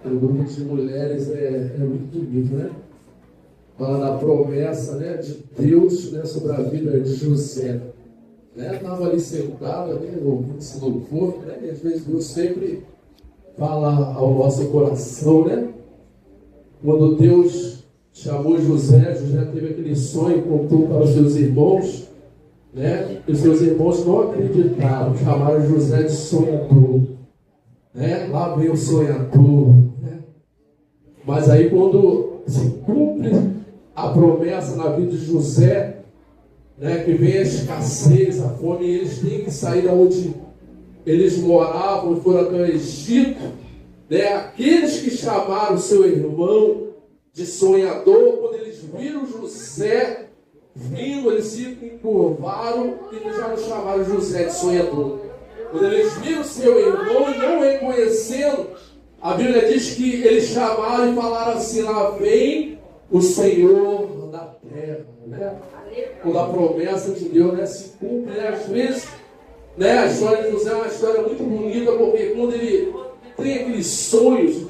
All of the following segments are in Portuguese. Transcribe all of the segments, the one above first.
O grupo de mulheres é muito bonito, né? Fala da promessa, né, de Deus, né, sobre a vida de José. Estava ali sentado, né, ouvindo esse louvor, né? E às vezes Deus sempre fala ao nosso coração, né? Quando Deus chamou José, José teve aquele sonho, contou para os seus irmãos, né? E os seus irmãos não acreditaram, chamaram José de sonhador, né? Lá vem o sonhador, né? Mas aí quando se cumpre a promessa na vida de José, né, que vem a escassez, a fome, e eles têm que sair da onde eles moravam e foram até o Egito, né? Aqueles que chamaram seu irmão de sonhador, quando eles viram José vindo, eles se encurvaram e já não chamaram José de sonhador. Quando eles viram seu irmão e não reconhecendo, a Bíblia diz que eles chamaram e falaram assim: lá vem o Senhor da terra, né? Quando a promessa de Deus, né, se cumpre, né? Às vezes, né, a história de José é uma história muito bonita, porque quando ele tem aqueles sonhos,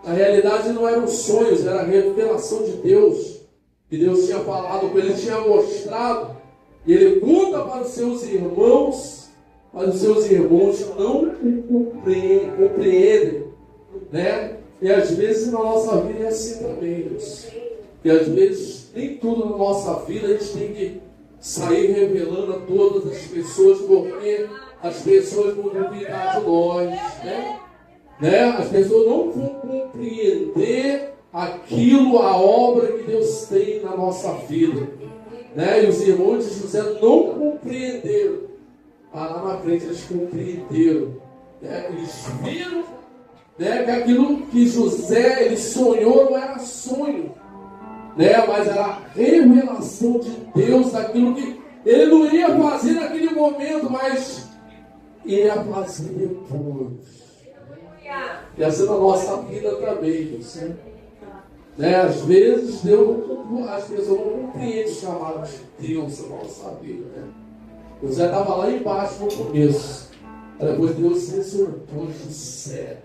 na realidade não eram sonhos, era a revelação de Deus, que Deus tinha falado com ele, tinha mostrado, e ele conta para os seus irmãos, mas os seus irmãos não compreendem, né? E às vezes na nossa vida é assim também, Deus. E às vezes nem tudo na nossa vida a gente tem que sair revelando a todas as pessoas, porque as pessoas vão duvidar de nós, né? As pessoas não vão compreender aquilo, a obra que Deus tem na nossa vida, né? E os irmãos de José não compreenderam, mas lá na frente eles compreenderam, né? Eles viram, né, que aquilo que José ele sonhou não era sonho, né? Mas era a revelação de Deus daquilo que ele não ia fazer naquele momento, mas ia fazer depois. E assim na nossa vida também, Deus, né? Às vezes as pessoas não compreendem o chamado de Deus na nossa vida, né? José estava lá embaixo no começo, depois Deus exortou José,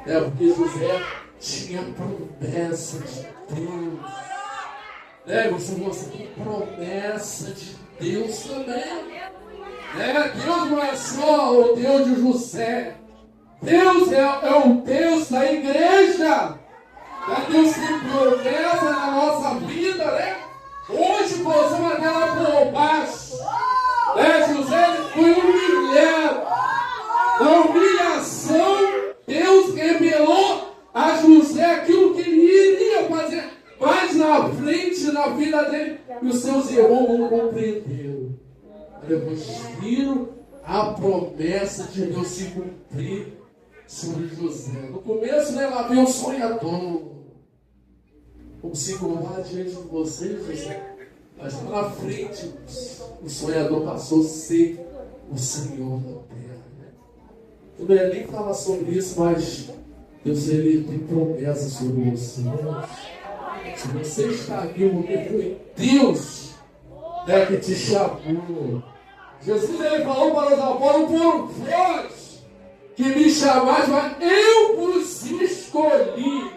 né? Porque José tinha promessa de Deus, né? Você tem promessa de Deus também, né? Deus não é só o Deus de José. Deus é o Deus da igreja. Deus tem promessa na nossa vida, né? Hoje posamos aquela por baixo, né? José foi humilhado. Na humilhação, Deus revelou a José aquilo que ele iria fazer mais na frente na vida dele. E os seus irmãos não compreenderam. Depois viram a promessa de Deus se cumprir sobre José. No começo, né, lá veio o sonhador. Como se curvar diante de vocês, José. Mas lá na frente, o sonhador passou a ser o Senhor da terra, né? Eu não ia nem falar sobre isso, mas Deus, ele tem promessa sobre você. Se você está aqui, porque foi Deus, né, que te chamou. Jesus, ele falou para os apóstolos: foram vós que me chamaste, mas eu vos escolhi.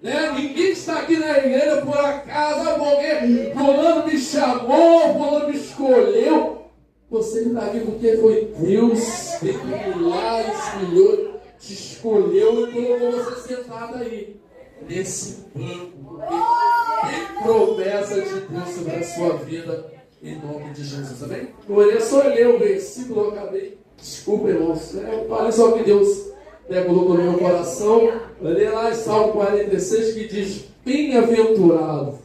Né? Ninguém está aqui na igreja por acaso, porque fulano me chamou, fulano me escolheu. Você está aqui porque foi Deus que veio lá, escolheu, te escolheu e colocou você sentado aí, nesse banco. Tem promessa de Deus sobre a sua vida, em nome de Jesus, amém? Eu só ler o versículo, eu acabei. Desculpa, irmãos. Eu falei só que Deus, né, colocou no meu coração. Olha lá em Salmo 46 que diz: bem-aventurado.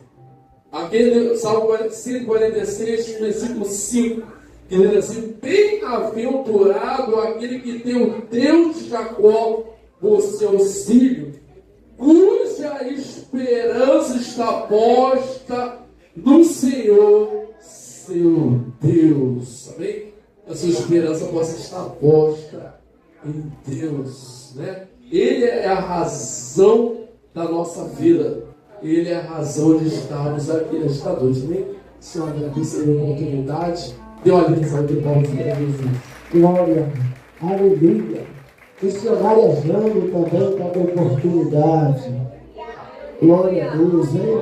Aquele Salmo 146, versículo 5, que diz assim: bem-aventurado aquele que tem o Deus de Jacó por seu auxílio, cuja esperança está posta no Senhor, seu Deus. Amém? A sua esperança possa estar posta em Deus, né? Ele é a razão da nossa vida. Ele é a razão de estarmos aqui nesta noite. Amém? Senhor, agradeço a oportunidade. Dê uma lição de palmas para Jesus. Glória, aleluia. missionariando também cada oportunidade. Glória a Deus, hein?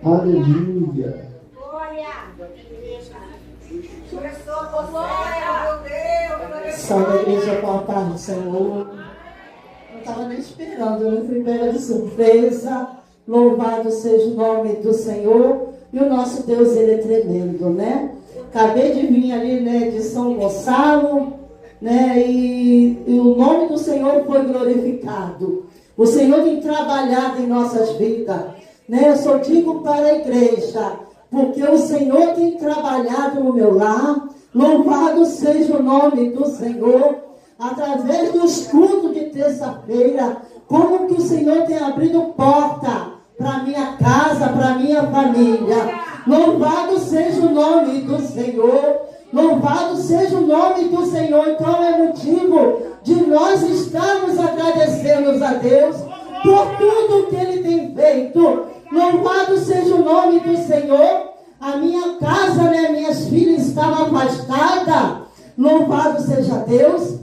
Aleluia. Salve a igreja, boa tarde, Senhor. Não estava nem esperando, eu fui pega de surpresa. Louvado seja o nome do Senhor. E o nosso Deus, ele é tremendo, né? Acabei de vir ali, né, de São Gonçalo, né? E o nome do Senhor foi glorificado. O Senhor tem trabalhado em nossas vidas, né? Eu só digo para a igreja, porque o Senhor tem trabalhado no meu lar. Louvado seja o nome do Senhor. Através dos cultos de terça-feira, como que o Senhor tem abrido porta para minha casa, para minha família. Louvado seja o nome do Senhor. Louvado seja o nome do Senhor. Então é motivo de nós estarmos agradecendo a Deus por tudo que Ele tem feito. Louvado seja o nome do Senhor. A minha casa, né, minhas filhas estavam afastadas. Louvado seja Deus.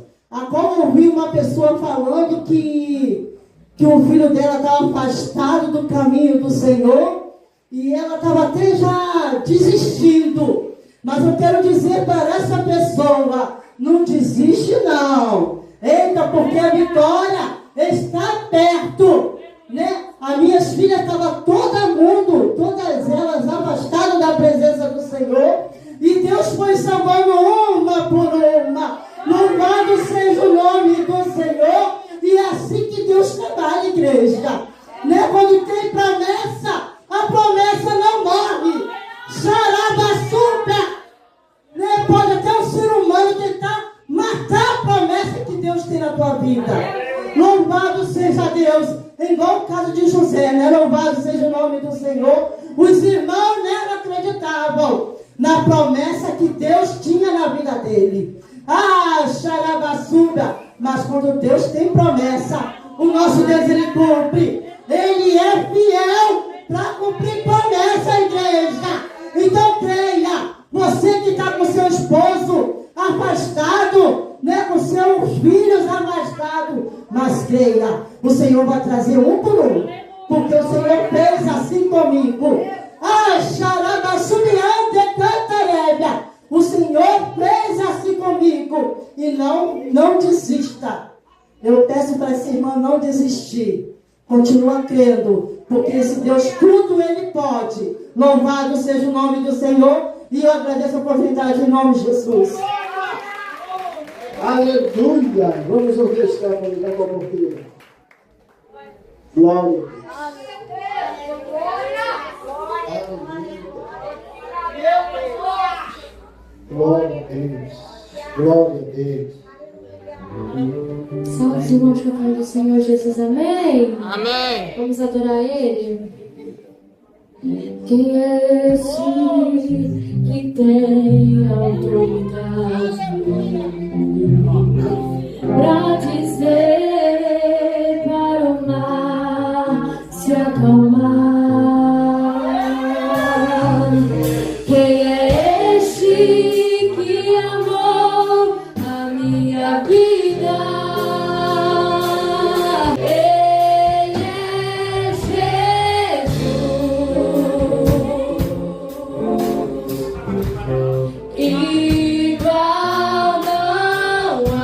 Como eu vi uma pessoa falando que o filho dela estava afastado do caminho do Senhor e ela estava até já desistindo. Mas eu quero dizer para essa pessoa, não desiste não. Eita, porque a vitória está perto, né? As minhas filhas estavam todas elas afastadas da presença do Senhor. E Deus foi salvando uma por uma. Louvado seja o nome do Senhor. E é assim que Deus trabalha, igreja. Né? Quando tem promessa, a promessa não morre. Xarabaçuca. Né? Pode até um ser humano tentar matar a promessa que Deus tem na tua vida. Louvado seja Deus. Igual o caso de José, né? Louvado seja o nome do Senhor. Os irmãos, né, não acreditavam na promessa que Deus tinha na vida dele. Xarabaçuga. Mas quando Deus tem promessa, o nosso Deus, ele cumpre. Ele é fiel para cumprir promessa, igreja. Então creia. Você que está com seu esposo afastado, né, com seus filhos afastados, mas creia, o Senhor vai trazer um por um, porque o Senhor fez assim comigo. Xarabaçubiante cantarébia. O Senhor fez assim comigo. E não desista. Eu peço para essa irmã não desistir. Continua crendo. Porque esse Deus tudo Ele pode. Louvado seja o nome do Senhor. E eu agradeço a oportunidade em nome de Jesus. Aleluia. Vamos ouvir esse testemunho da comunidade. Glória a Deus. Glória a Deus. Glória a Deus. Salve os irmãos com a paz do Senhor Jesus, amém? Amém. Vamos adorar Ele. Quem é esse que tem autoridade pra dizer para o mar se acalmar? Quem é este que amou a minha vida? Ele é Jesus. Igual não há.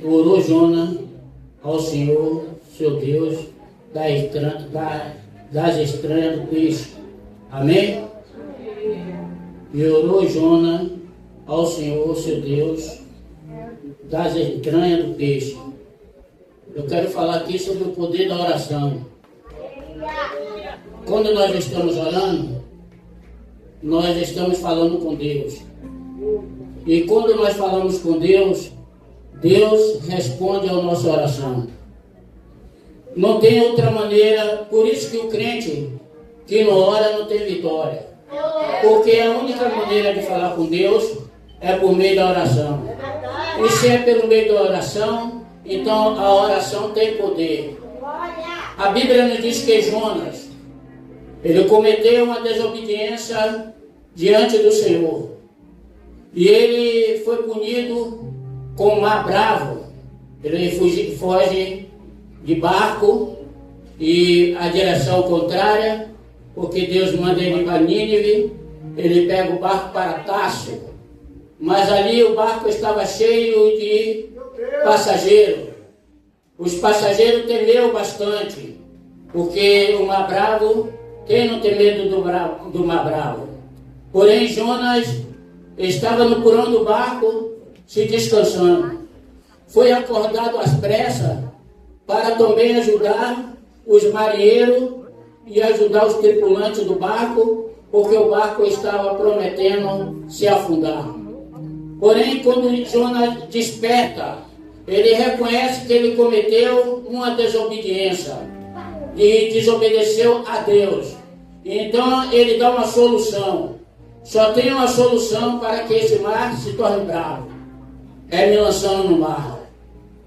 Orou Jonas ao Senhor, seu Deus, das estranhas do peixe. Amém? E orou Jonas ao Senhor, seu Deus, das entranhas do peixe. Eu quero falar aqui sobre o poder da oração. Quando nós estamos orando, nós estamos falando com Deus. E quando nós falamos com Deus, Deus responde à nossa oração. Não tem outra maneira, por isso que o crente que não ora não tem vitória. Porque a única maneira de falar com Deus é por meio da oração. E se é pelo meio da oração, então a oração tem poder. A Bíblia nos diz que Jonas, ele cometeu uma desobediência diante do Senhor. E ele foi punido com o mar bravo. Ele foge de barco e a direção contrária, porque Deus manda ele para Nínive. Ele pega o barco para Tarso, mas ali o barco estava cheio de passageiros. Os passageiros temeram bastante, porque o mar bravo, quem não tem medo do mar bravo? Porém Jonas estava no porão do barco se descansando. Foi acordado às pressas para também ajudar os marinheiros e ajudar os tripulantes do barco, porque o barco estava prometendo se afundar. Porém, quando Jonas desperta, ele reconhece que ele cometeu uma desobediência e desobedeceu a Deus. Então ele dá uma solução. Só tem uma solução para que esse mar se torne bravo: é me lançando no mar.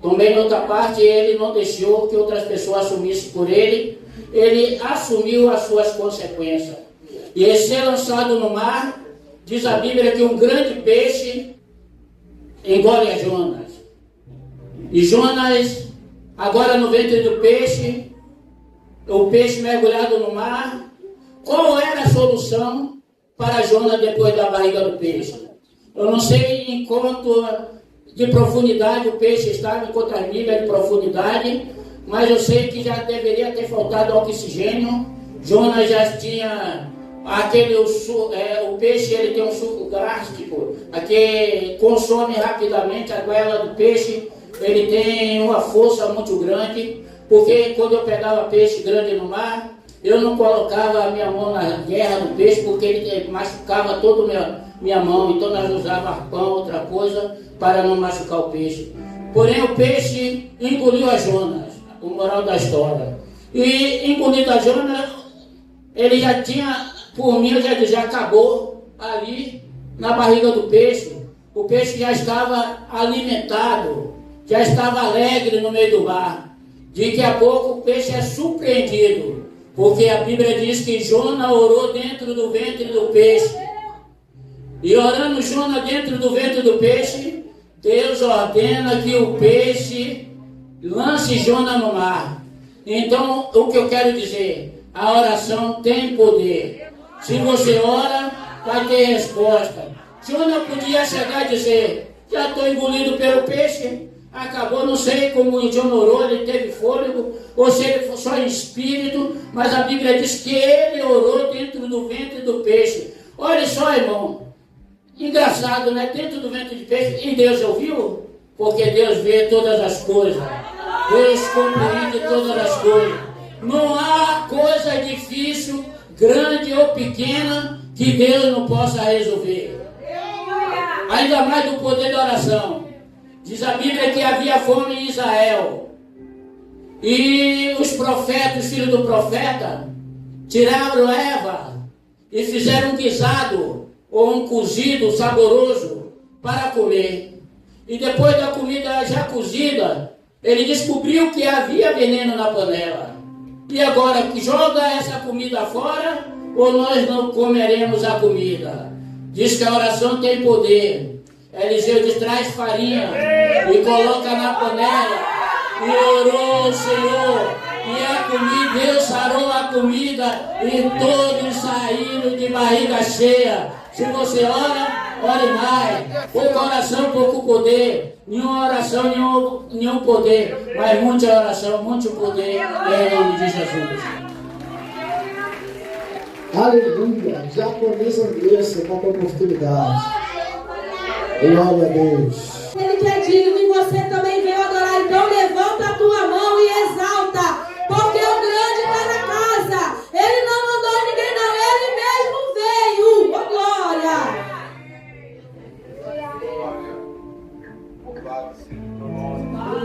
Também, noutra parte, ele não deixou que outras pessoas assumissem por ele. Ele assumiu as suas consequências. E ele ser lançado no mar, diz a Bíblia que um grande peixe engole a Jonas. E Jonas, agora no ventre do peixe, o peixe mergulhado no mar. Qual era a solução para Jonas depois da barriga do peixe? Eu não sei em quanto de profundidade o peixe estava, em quantas milhas de profundidade, mas eu sei que já deveria ter faltado oxigênio. Jonas já tinha o peixe, ele tem um suco gástrico que consome rapidamente a goela do peixe. Ele tem uma força muito grande, porque quando eu pegava peixe grande no mar, eu não colocava a minha mão na guerra do peixe, porque ele machucava toda minha mão. Então nós usávamos arpão, outra coisa, para não machucar o peixe. Porém o peixe engoliu a Jonas, o moral da história. E engolido a Jonas, ele já tinha, por mim, já acabou ali na barriga do peixe. O peixe já estava alimentado, já estava alegre no meio do mar. Daqui a pouco o peixe é surpreendido, porque a Bíblia diz que Jonas orou dentro do ventre do peixe. E orando Jonas dentro do ventre do peixe, Deus ordena que o peixe lance Jonas no mar. Então, o que eu quero dizer? A oração tem poder. Se você ora, vai ter resposta. Jonas podia chegar e dizer: já estou engolido pelo peixe, acabou. Não sei como o Jonas orou, ele teve fôlego, ou se ele foi só em espírito, mas a Bíblia diz que ele orou dentro do ventre do peixe. Olha só, irmão, engraçado, né? Dentro do ventre de peixe, e Deus ouviu? Porque Deus vê todas as coisas. Deus compreende todas as coisas. Não há coisa difícil, grande ou pequena, que Deus não possa resolver. Ainda mais do poder da oração. Diz a Bíblia que havia fome em Israel. E os profetas, os filhos do profeta, tiraram Eva e fizeram um guisado ou um cozido saboroso para comer. E depois da comida já cozida, ele descobriu que havia veneno na panela. E agora, joga essa comida fora ou nós não comeremos a comida? Diz que a oração tem poder. Eliseu diz, traz farinha e coloca na panela. E orou o Senhor. E a comida, Deus sarou a comida e todos saíram de barriga cheia. Se você ora, ore mais. Pouca oração, pouco poder. Nenhuma oração, nenhum poder. Mas muita oração, muito poder. Em nome de Jesus. Aleluia. Japonês Andressa, com a oportunidade. Glória a Deus. Ele que é digno e você também veio adorar. Então levanta a tua mão e exalta. Porque o grande está na casa. Ele não mandou ninguém não. Ele mesmo veio. Oh, glória.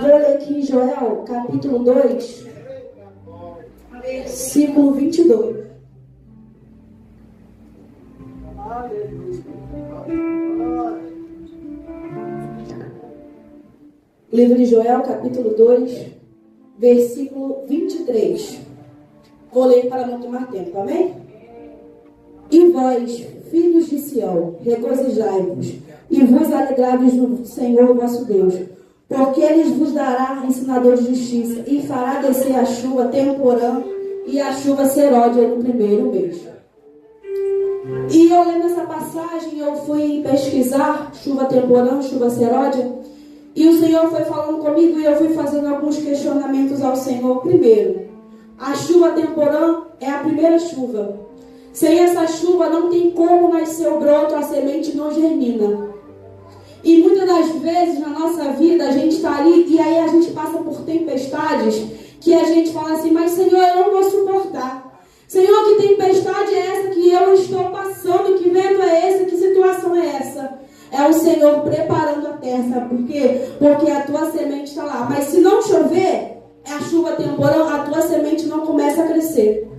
Vou ler aqui Joel, capítulo 2, versículo 22. Livro de Joel, capítulo 2, versículo 23. Vou ler para não tomar tempo, amém? E vós, filhos de Sião, regozijai-vos, e vos alegrai-vos no Senhor vosso Deus, porque Ele vos dará ensinador de justiça, e fará descer a chuva temporã e a chuva seródia no primeiro mês. E eu lendo essa passagem, eu fui pesquisar chuva temporã, chuva seródia, e o Senhor foi falando comigo e eu fui fazendo alguns questionamentos ao Senhor. Primeiro, a chuva temporã é a primeira chuva. Sem essa chuva não tem como nascer o broto, a semente não germina. E muitas das vezes na nossa vida a gente está ali e aí a gente passa por tempestades que a gente fala assim, mas Senhor, eu não vou suportar. Senhor, que tempestade é essa que eu estou passando? Que vento é esse? Que situação é essa? É o Senhor preparando a terra, sabe por quê? Porque a tua semente está lá. Mas se não chover, é a chuva temporã, a tua semente não começa a crescer.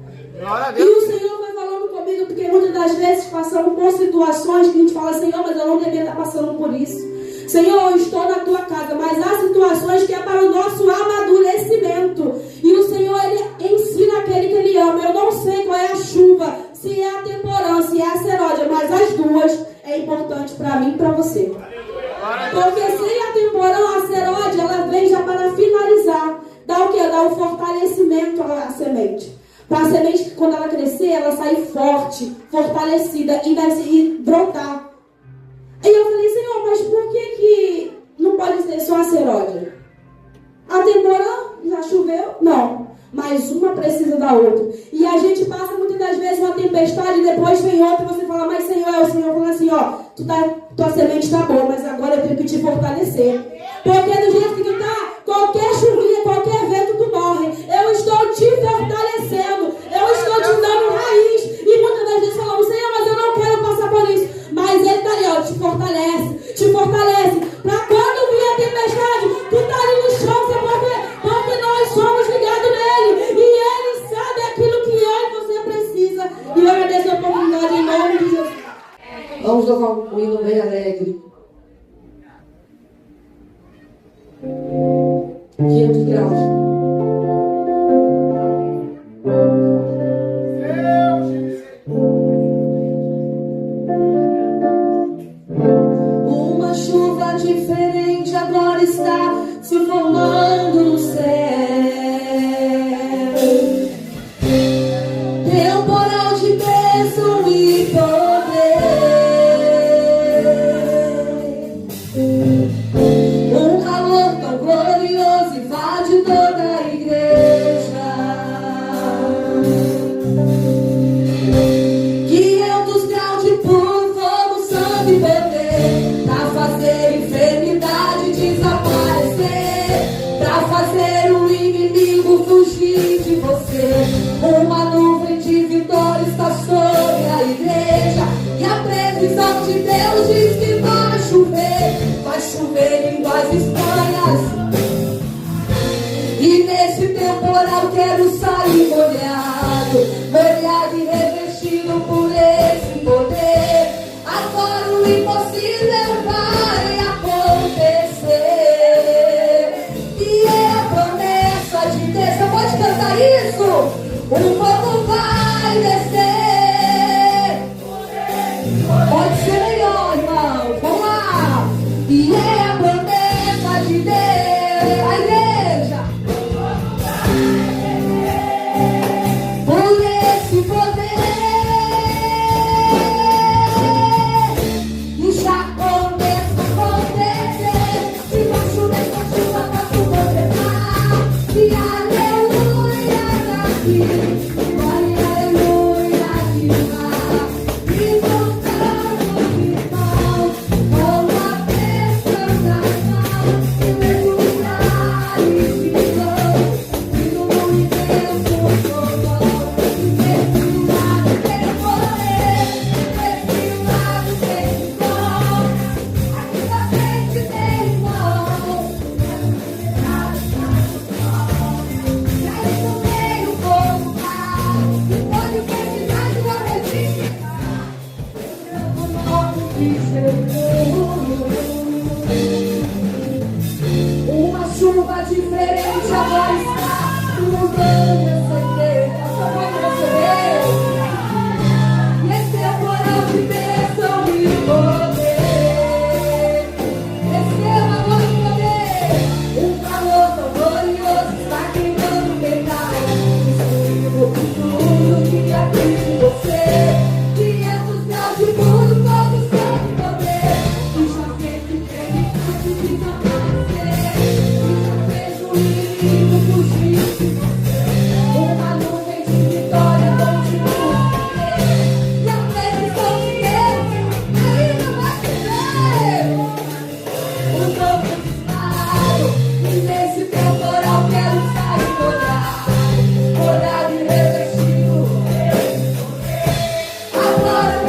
E o Senhor vai falando comigo, porque muitas das vezes passamos por situações que a gente fala, Senhor, mas eu não devia estar passando por isso. Senhor, eu estou na tua casa, mas há situações que é para o nosso amadurecimento. E o Senhor, Ele ensina aquele que Ele ama. Eu não sei qual é a chuva, se é a temporã, se é a seródia, mas as duas é importante para mim e para você. Porque sem a temporã, a seródia, ela vem já para finalizar. Dá o quê? Dá o fortalecimento à semente. Para a semente, quando ela crescer, ela sair forte, fortalecida e brotar. E eu falei, Senhor, mas por que não pode ser só a seródia? A temporã já choveu? Não. Mas uma precisa da outra. E a gente passa muitas das vezes uma tempestade e depois vem outra e você fala, mas Senhor, é o Senhor falando assim, ó, tua semente está boa, mas agora eu tenho que te fortalecer. Porque do jeito que tu tá, qualquer chuvinha, qualquer vento tu morre. Eu estou te fortalecendo. Eu estou te dando raiz. E muitas das vezes falamos, Senhor, mas eu não quero passar por isso. Mas Ele está ali, ó, te fortalece. Te fortalece. Para quando vir a tempestade, tu tá ali no chão, sabe por quê? Porque nós somos ligados nele. E Ele sabe aquilo que eu e você precisa. E eu agradeço a oportunidade em nome de Jesus. Vamos tocar um hino bem alegre. 500 graus. Uma chuva diferente agora está se formando no céu. Temporal de bênção e poder. Um calor tão glorioso invade toda a igreja. 500 graus de puro fogo, sangue e poder, pra fazer enfermidade desaparecer, pra fazer o inimigo fugir de você. Uma nuvem de vitória está sobre a igreja, e a previsão de Deus diz que vai chover línguas estranhas. E nesse temporal quero sair molhado e revestido por Ele.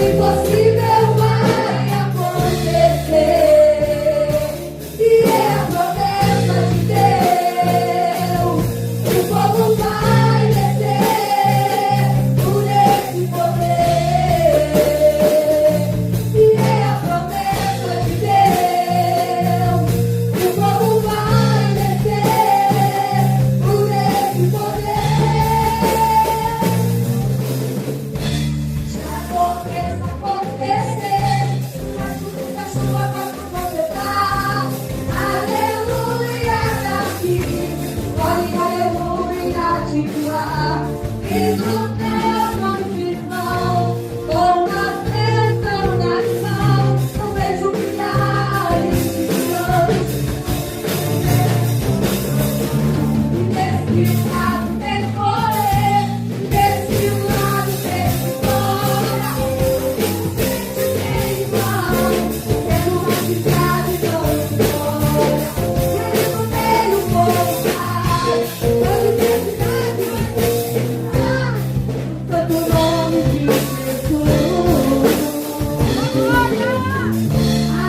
impossível vai acontecer. E é a promessa de Deus. O povo vai descer por esse poder. E é a promessa de Deus. O povo vai descer por esse poder. Já começa a acontecer. A chuva vai completar. Aleluia daqui. Glória, aleluia de lá. E no teu nome final, com a bênção nas mãos, eu vejo milhares de anos. Desse lado tem poder, desse lado tem vitória. Sente tem igual, tendo uma cidade tão história. Ele não tem o povo mais, toda identidade vai terminar. Santo nome de Jesus.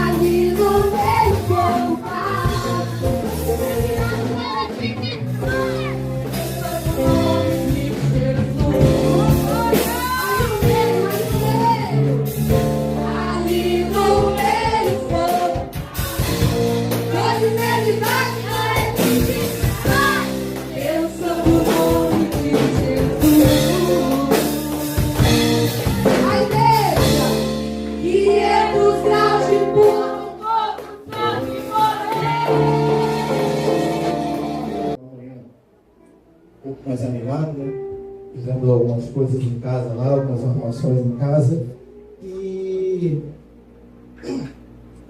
Ali no meio do povo vai. Um pouco mais animado, né? Fizemos algumas coisas em casa lá, algumas arrumações em casa. E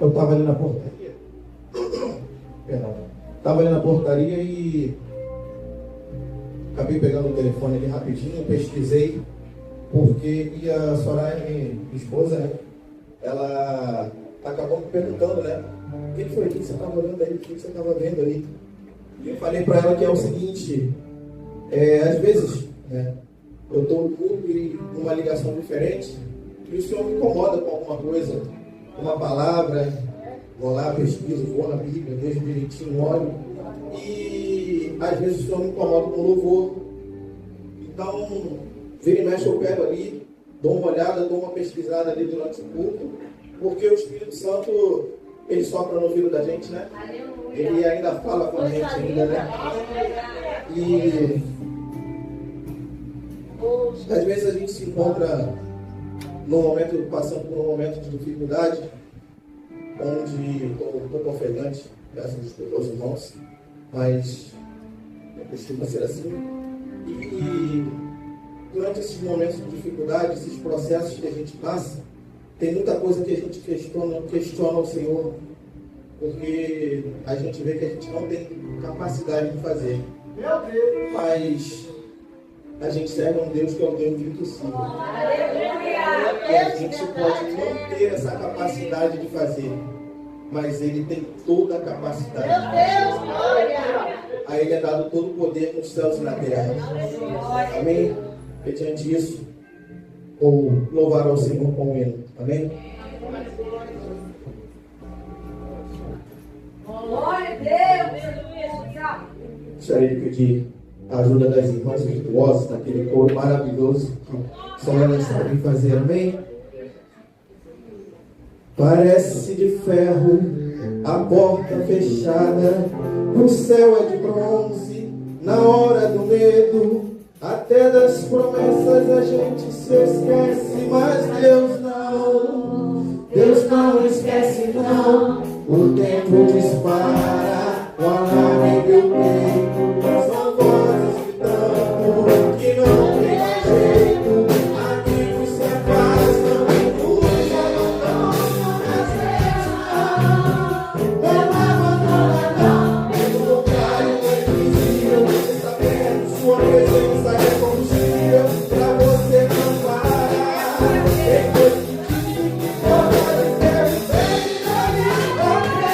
eu estava ali na portaria. Perdão. Estava ali na portaria e acabei pegando o telefone ali rapidinho, pesquisei, porque a Soraya, minha esposa, né? Ela acabou me perguntando, né? O que foi? O que você estava olhando aí? O que você estava vendo ali? E eu falei para ela que é o seguinte. Às vezes, né, eu estou no culto e numa ligação diferente e o Senhor me incomoda com alguma coisa, uma palavra, vou lá, pesquiso, vou na Bíblia, vejo direitinho, olho e às vezes o Senhor me incomoda com louvor. Então, vira e mexe, eu pego ali, dou uma olhada, dou uma pesquisada ali durante o culto, porque o Espírito Santo, ele sopra no ouvido da gente, né? Ele ainda fala com a gente ainda, né? E às vezes a gente se encontra num momento, passando por um momento de dificuldade, onde estou confiante, peço desculpa aos irmãos, mas não costuma ser assim. E durante esses momentos de dificuldade, esses processos que a gente passa, tem muita coisa que a gente questiona o Senhor, porque a gente vê que a gente não tem capacidade de fazer. Mas a gente serve a um Deus que é o Deus do impossível. E a gente pode não ter essa capacidade de fazer, mas Ele tem toda a capacidade. A Ele é dado todo o poder nos céus e na terra. Amém? Mediante isso, vou louvar ao Senhor com o hino. Amém? Glória a Deus! Gostaria de pedir a ajuda das irmãs virtuosas naquele coro maravilhoso que só elas sabem fazer. Amém? Parece de ferro a porta fechada, o céu é de bronze na hora do medo. Até das promessas a gente se esquece, mas Deus não esquece não. O tempo dispara, o alarme meu peito, são vozes gritando que não tem mais jeito. Amigos se afastam, luz já não tocam nas redes não. Não abandona não, no lugar invisível, você sabendo, sua presença é combustível pra você não parar. Depois que diz que fora, Deus vem na minha boca.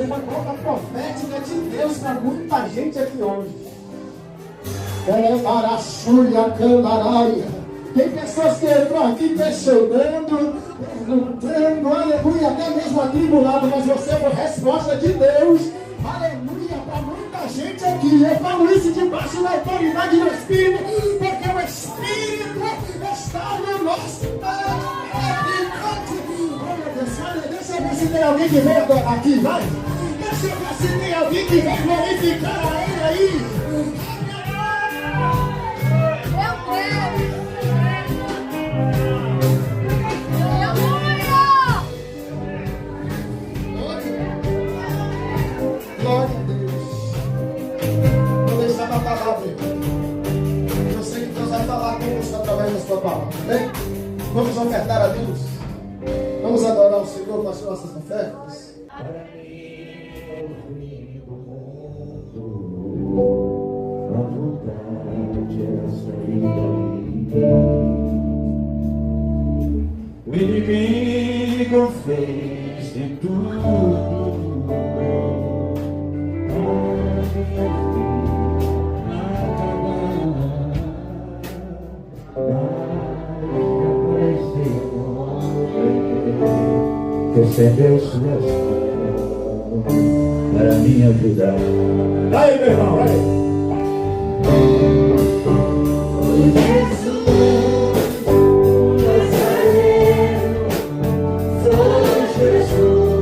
Você foi boca profética de Deus para muita gente aqui hoje. Tem pessoas que entram aqui questionando, perguntando, aleluia, até mesmo atribulado, mas você foi resposta de Deus, aleluia, para muita gente aqui. Eu falo isso debaixo da autoridade do Espírito, porque o Espírito está no nosso Deixa eu ver se tem alguém que vem aqui, vai. Deixa eu ver se tem alguém que vem glorificar a Ele aí. Glória a Deus. Vou deixar na palavra. Eu sei que Deus vai falar conosco através da sua palavra. Amém? Vamos ofertar a Deus. Vamos adorar o Senhor com as nossas ofertas. Para mim é o fim do mundo. A vontade era sair dali. O inimigo fez de tudo. Recebeu suas mãos para me ajudar. Aí, meu irmão, aí. Jesus.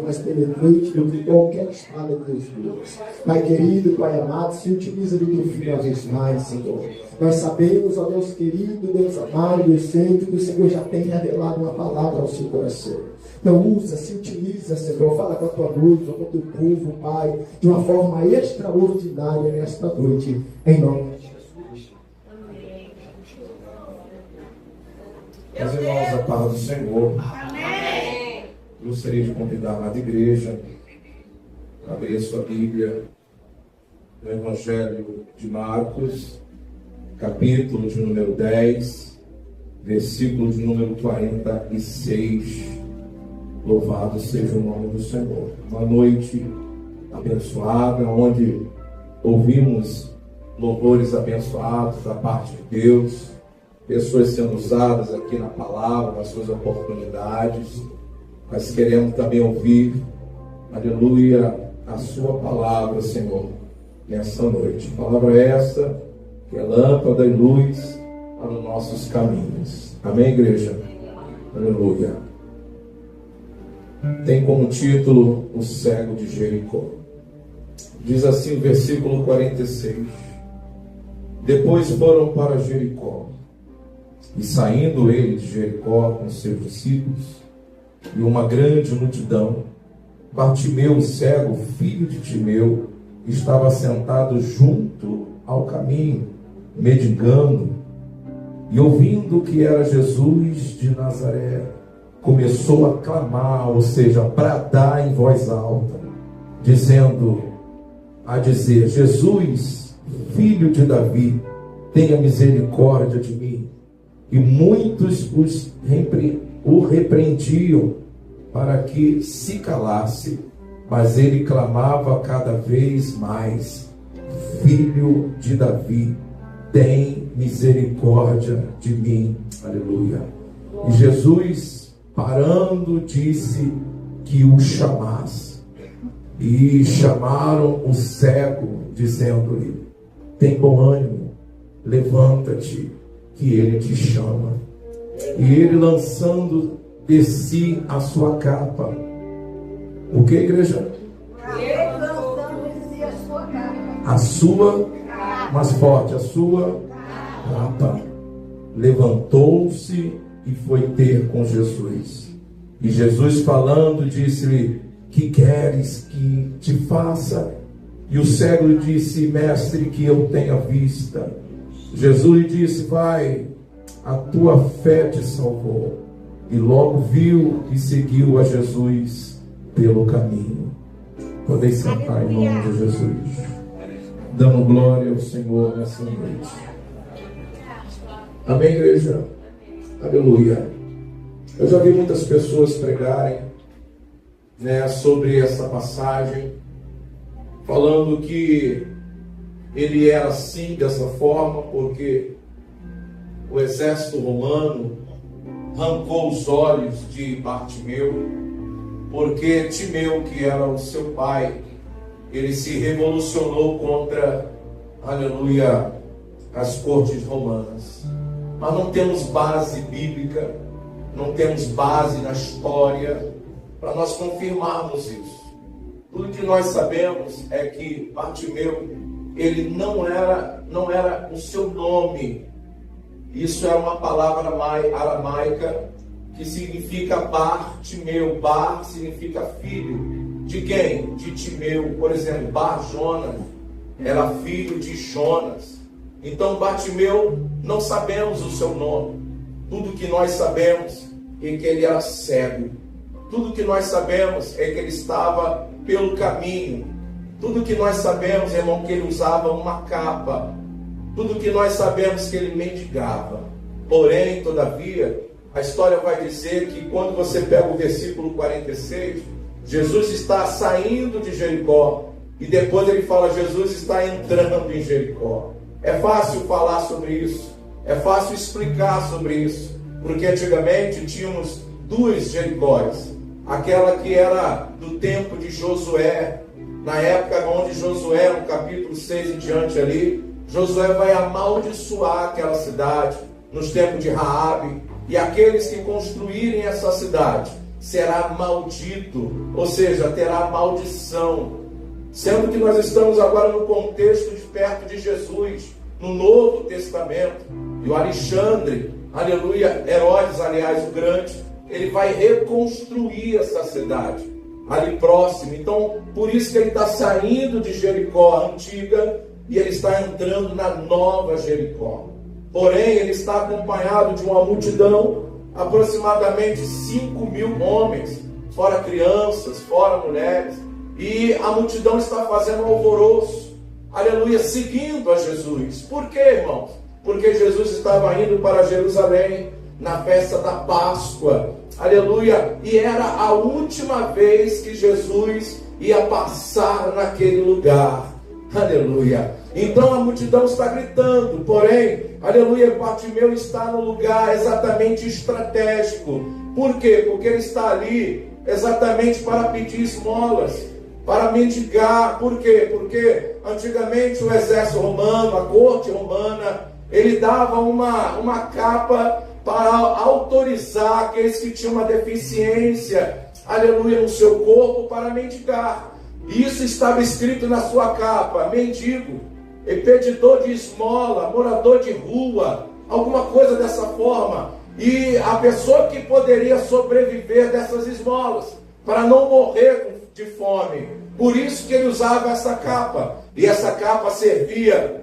Mais penetrante do que qualquer espada de Deus. Pai querido, Pai amado, se utiliza do teu filho uma vez mais, Senhor. Nós sabemos, ó Deus querido, Deus amado, Deus santo, que o Senhor já tem revelado uma palavra ao seu coração. Então usa, se utiliza, Senhor, fala com a tua noiva, com o teu povo, Pai, de uma forma extraordinária nesta noite, em nome de Jesus. Meus irmãos, a paz do Senhor. Gostaria de convidar a amada igreja a abrir sua Bíblia no Evangelho de Marcos, capítulo de número 10, versículo de número 46. Louvado seja o nome do Senhor. Uma noite abençoada, onde ouvimos louvores abençoados da parte de Deus, pessoas sendo usadas aqui na palavra, nas suas oportunidades. Mas queremos também ouvir, aleluia, a sua palavra, Senhor, nessa noite. A palavra é essa, que é lâmpada e luz para os nossos caminhos. Amém, igreja? Aleluia. Tem como título o cego de Jericó. Diz assim o versículo 46. Depois foram para Jericó, e saindo ele de Jericó com seus discípulos, e uma grande multidão, Bartimeu, o cego, filho de Timeu, estava sentado junto ao caminho, mendigando, e ouvindo que era Jesus de Nazaré, começou a clamar, ou seja, bradar em voz alta, a dizer, Jesus, filho de Davi, tenha misericórdia de mim. E muitos o repreendiam para que se calasse, mas ele clamava cada vez mais, Filho de Davi, tem misericórdia de mim. Aleluia. E Jesus, parando, disse que o chamasse. E chamaram o cego, dizendo-lhe, tem bom ânimo, levanta-te, que ele te chama. E ele, lançando de si a sua capa. O que, igreja? Ele lançando de si a sua capa. A sua, mais forte, a sua capa. Levantou-se e foi ter com Jesus. E Jesus, falando, disse-lhe, que queres que te faça? E o cego lhe disse, mestre, que eu tenha vista. Jesus lhe disse, vai, a tua fé te salvou. E logo viu e seguiu a Jesus pelo caminho. Podem sentar em nome de Jesus. Dando glória ao Senhor nessa noite. Amém, igreja? Aleluia. Eu já vi muitas pessoas pregarem, sobre essa passagem, falando que ele era assim, dessa forma, porque o exército romano arrancou os olhos de Bartimeu, porque Timeu, que era o seu pai, ele se revolucionou contra, aleluia, as cortes romanas. Mas não temos base bíblica, não temos base na história para nós confirmarmos isso. Tudo que nós sabemos é que Bartimeu, ele não era o seu nome. Isso é uma palavra aramaica que significa Bartimeu. Bar significa filho. De quem? De Timeu. Por exemplo, Bar-Jonas era filho de Jonas. Então Bartimeu, não sabemos o seu nome. Tudo que nós sabemos é que ele era cego. Tudo que nós sabemos é que ele estava pelo caminho. Tudo que nós sabemos, irmão, que ele usava uma capa. Tudo que nós sabemos que ele mendigava. Porém, todavia, a história vai dizer que quando você pega o versículo 46, Jesus está saindo de Jericó. E depois ele fala, Jesus está entrando em Jericó. É fácil falar sobre isso. É fácil explicar sobre isso. Porque antigamente tínhamos duas Jericóis. Aquela que era do tempo de Josué, na época onde Josué, no capítulo 6 em diante ali, Josué vai amaldiçoar aquela cidade, nos tempos de Raabe, e aqueles que construírem essa cidade será maldito, ou seja, terá maldição. Sendo que nós estamos agora no contexto de perto de Jesus, no Novo Testamento, e o Alexandre, aleluia, Herodes, aliás, o Grande, ele vai reconstruir essa cidade ali próximo. Então, por isso que ele está saindo de Jericó antiga e ele está entrando na nova Jericó. Porém, ele está acompanhado de uma multidão, aproximadamente 5.000 homens, fora crianças, fora mulheres, e a multidão está fazendo um alvoroço, aleluia, seguindo a Jesus. Por quê, irmãos? Porque Jesus estava indo para Jerusalém na festa da Páscoa, aleluia, e era a última vez que Jesus ia passar naquele lugar, aleluia. Então a multidão está gritando, porém, aleluia, Bartimeu está no lugar exatamente estratégico. Por quê? Porque ele está ali exatamente para pedir esmolas, para mendigar. Por quê? Porque antigamente o exército romano, a corte romana, ele dava uma capa para autorizar aqueles que tinham uma deficiência, aleluia, no seu corpo para mendigar. Isso estava escrito na sua capa: mendigo, pedidor de esmola, morador de rua, alguma coisa dessa forma. E a pessoa que poderia sobreviver dessas esmolas, para não morrer de fome. Por isso que ele usava essa capa. E essa capa servia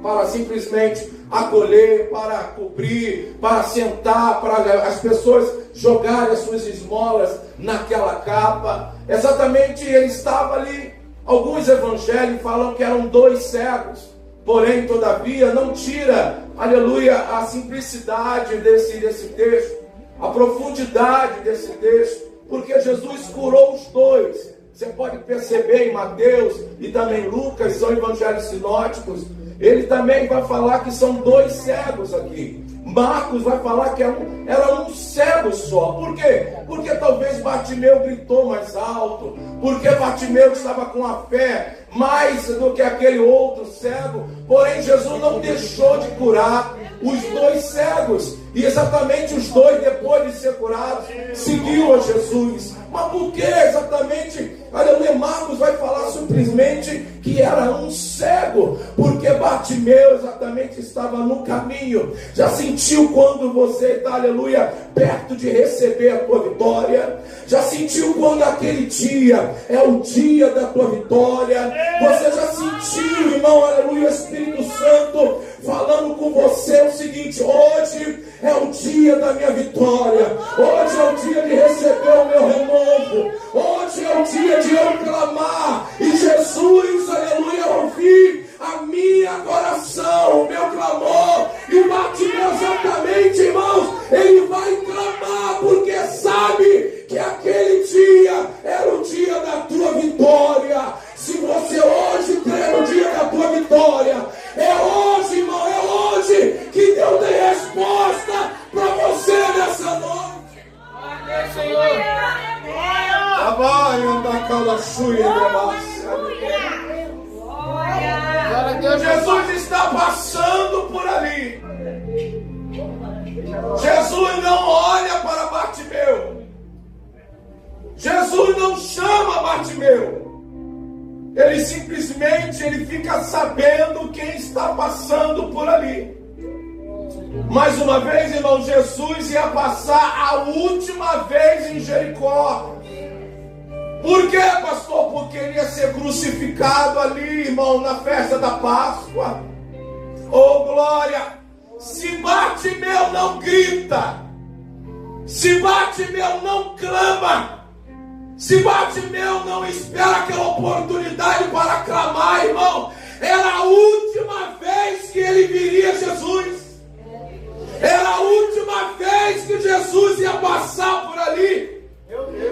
para simplesmente acolher, para cobrir, para sentar, para as pessoas jogarem as suas esmolas naquela capa. Exatamente, ele estava ali. Alguns evangelhos falam que eram 2 cegos, porém, todavia, não tira, aleluia, a simplicidade desse texto, a profundidade desse texto, porque Jesus curou os 2. Você pode perceber em Mateus e também Lucas, são evangelhos sinóticos, ele também vai falar que são 2 cegos aqui. Marcos vai falar que era um cego só. Por quê? Porque talvez Bartimeu gritou mais alto, porque Bartimeu estava com a fé mais do que aquele outro cego. Porém, Jesus não deixou de curar os 2 cegos. E exatamente os 2, depois de ser curados, seguiu a Jesus. Mas por que exatamente? Aleluia, Marcos vai falar simplesmente que era um cego, porque Bartimeu exatamente estava no caminho. Já sentiu quando você está, aleluia, perto de receber a tua vitória? Já sentiu quando aquele dia é o dia da tua vitória? Você já sentiu, irmão, aleluia, Espírito Santo falando com você o seguinte: hoje é o dia da minha vitória, hoje é o dia de receber o meu renovo, hoje é o dia de eu clamar e Jesus, aleluia, ouvir a minha oração, o meu clamor. E Bartimeu, exatamente, irmãos, ele vai clamar porque sabe que aquele dia era o dia da tua vitória. Se você hoje crê no dia da tua vitória, é hoje, irmão, é hoje que Deus tem resposta para você nessa noite. Amém, Senhor. Jesus está passando por ali. Jesus não olha para Bartimeu. Jesus não chama Bartimeu. Ele simplesmente fica sabendo quem está passando por ali. Mais uma vez, irmão, Jesus ia passar a última vez em Jericó. Por quê, pastor? Porque ele ia ser crucificado ali, irmão, na festa da Páscoa. Oh, glória! Se Bartimeu não grita, se Bartimeu não clama, se Bartimeu não espera aquela oportunidade para clamar, irmão, era a última vez que ele viria Jesus. Era a última vez que Jesus ia passar por ali.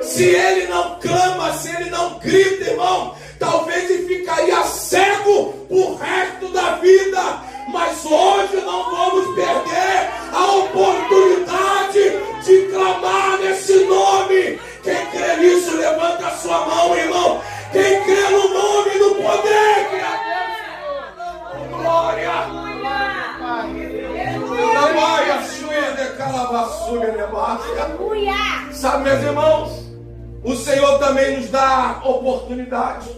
Se ele não clama, se ele não grita, irmão, talvez ele ficaria cego o resto da vida. Mas hoje não vamos perder a oportunidade Sabe, meus irmãos, o Senhor também nos dá oportunidade.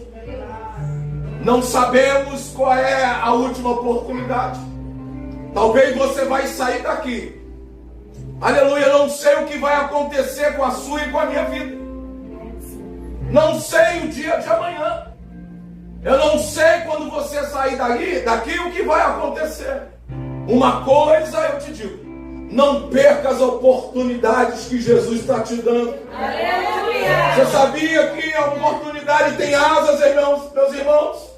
Não sabemos qual é a última oportunidade. Talvez você vai sair daqui. Aleluia, não sei o que vai acontecer com a sua e com a minha vida. Não sei o dia de amanhã. Eu não sei quando você sair daqui o que vai acontecer. Uma coisa eu te digo: não perca as oportunidades que Jesus está te dando. Aleluia. Você sabia que a oportunidade tem asas, irmãos, meus irmãos?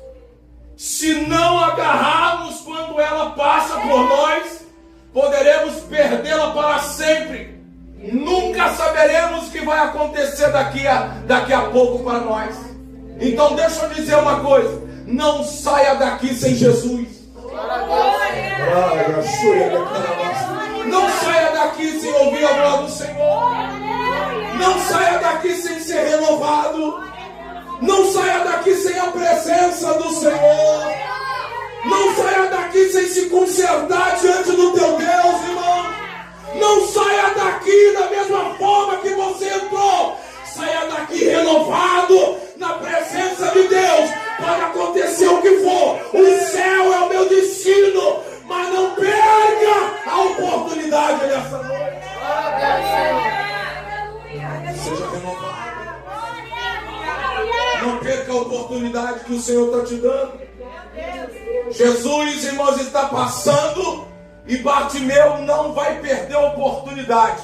Se não agarrarmos quando ela passa por nós, poderemos perdê-la para sempre. Nunca saberemos o que vai acontecer daqui a pouco para nós. Então deixa eu dizer uma coisa: não saia daqui sem Jesus. Não saia daqui sem ouvir a voz do Senhor. Não saia daqui sem ser renovado. Não saia daqui sem a presença do Senhor. Não saia daqui sem se consertar diante do teu Deus, irmão. Não saia daqui da mesma forma que você entrou. Saia daqui renovado na presença de Deus. Pode acontecer o que for. O céu é o meu destino. Mas não perca a oportunidade nessa noite. Seja renovado. Não perca a oportunidade que o Senhor está te dando. Jesus, irmãos, está passando e Bartimeu não vai perder a oportunidade.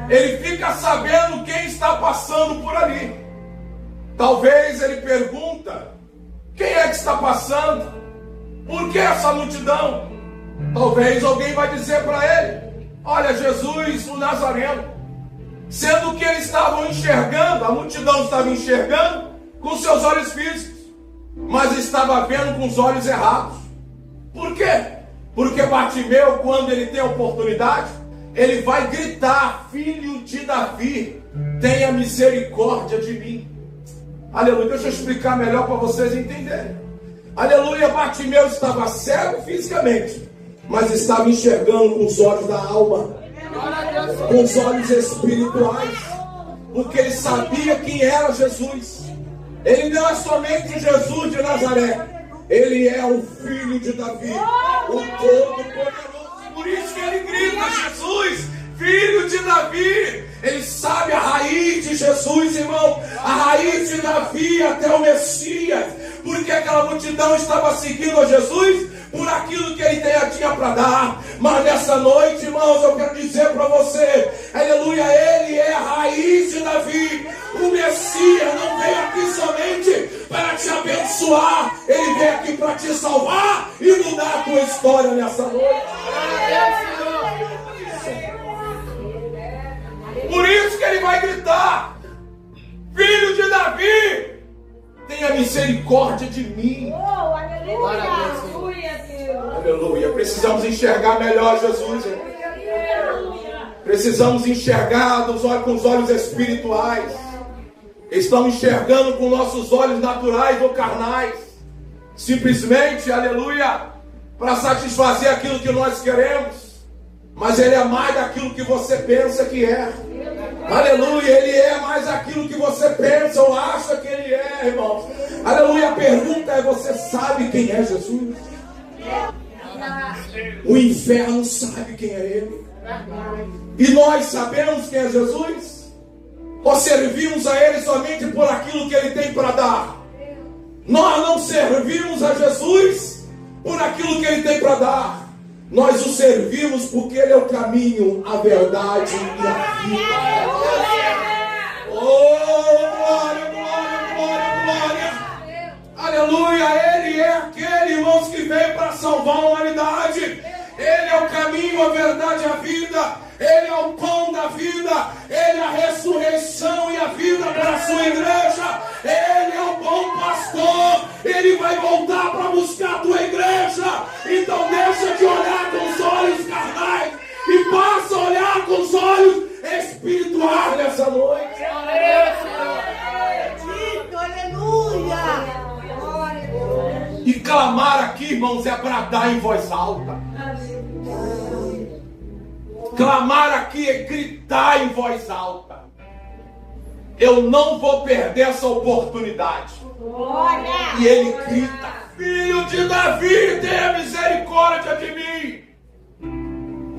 Ele fica sabendo quem está passando por ali. Talvez ele pergunta: quem é que está passando? Por que essa multidão? Talvez alguém vai dizer para ele: olha, Jesus o Nazareno. Sendo que eles estavam enxergando, a multidão estava enxergando com seus olhos físicos, mas estava vendo com os olhos errados. Por quê? Porque Bartimeu, quando ele tem a oportunidade, ele vai gritar: filho de Davi, tenha misericórdia de mim. Aleluia, deixa eu explicar melhor para vocês entenderem. Aleluia, Bartimeu estava cego fisicamente, mas estava enxergando com os olhos da alma, com os olhos espirituais, porque ele sabia quem era Jesus. Ele não é somente Jesus de Nazaré, ele é o filho de Davi, o Todo-Poderoso. Por isso que ele grita: Jesus, filho de Davi. Ele sabe a raiz de Jesus, irmão, a raiz de Davi até o Messias, porque aquela multidão estava seguindo a Jesus por aquilo que ele tinha para dar. Mas nessa noite, irmãos, eu quero dizer para você: aleluia, ele é a raiz de Davi. O Messias não veio aqui somente para te abençoar, ele veio aqui para te salvar e mudar a tua história nessa noite. Por isso que ele vai gritar: filho de Davi, tenha misericórdia de mim. Aleluia. Precisamos enxergar melhor Jesus. Precisamos enxergar com os olhos espirituais. Estamos enxergando com nossos olhos naturais ou carnais, simplesmente, aleluia, para satisfazer aquilo que nós queremos. Mas ele é mais daquilo que você pensa que é. Aleluia, ele é mais aquilo que você pensa ou acha que ele é, irmãos. Aleluia, a pergunta é: você sabe quem é Jesus? O inferno sabe quem é ele. E nós sabemos quem é Jesus? Ou servimos a ele somente por aquilo que ele tem para dar? Nós não servimos a Jesus por aquilo que ele tem para dar. Nós o servimos porque ele é o caminho, a verdade e a vida. Oh, glória, glória, glória, glória. Aleluia, ele é aquele, irmãos, que veio para salvar a humanidade. Ele é o caminho, a verdade e a vida. Ele é o pão da vida. Ele é a ressurreição e a vida para a sua igreja. Ele é o bom pastor. Ele vai voltar para buscar a tua igreja. Então deixa de olhar com os olhos carnais e passa a olhar com os olhos espirituais nessa noite. Aleluia. E clamar aqui, irmãos, é bradar em voz alta. Clamar aqui é gritar em voz alta. Eu não vou perder essa oportunidade. E ele grita: Filho de Davi, tenha misericórdia de mim.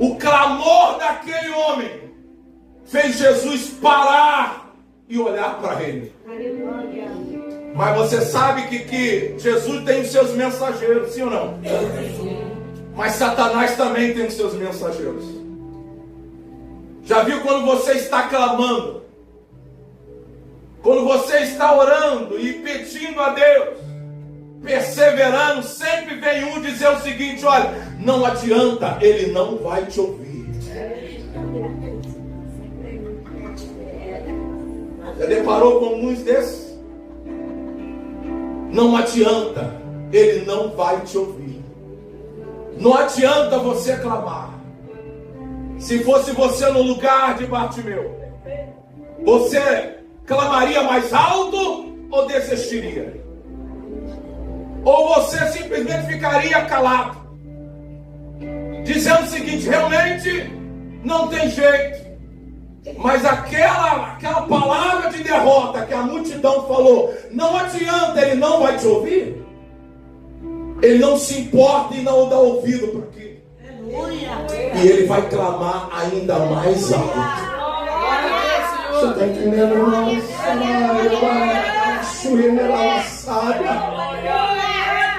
O clamor daquele homem fez Jesus parar e olhar para ele. Mas você sabe que Jesus tem os seus mensageiros, sim ou não? Mas Satanás também tem os seus mensageiros. Já viu quando você está clamando? Quando você está orando e pedindo a Deus, perseverando, sempre vem um dizer o seguinte: olha, não adianta, ele não vai te ouvir. Já deparou com alguns desses? Não adianta, ele não vai te ouvir. Não adianta você clamar. Se fosse você no lugar de Bartimeu, você clamaria mais alto ou desistiria? Ou você simplesmente ficaria calado, dizendo o seguinte: realmente não tem jeito. Mas aquela palavra de derrota que a multidão falou, não adianta, ele não vai te ouvir. Ele não se importa e não dá ouvido para aquilo. E ele vai clamar ainda mais alto. Você está entendendo, irmão?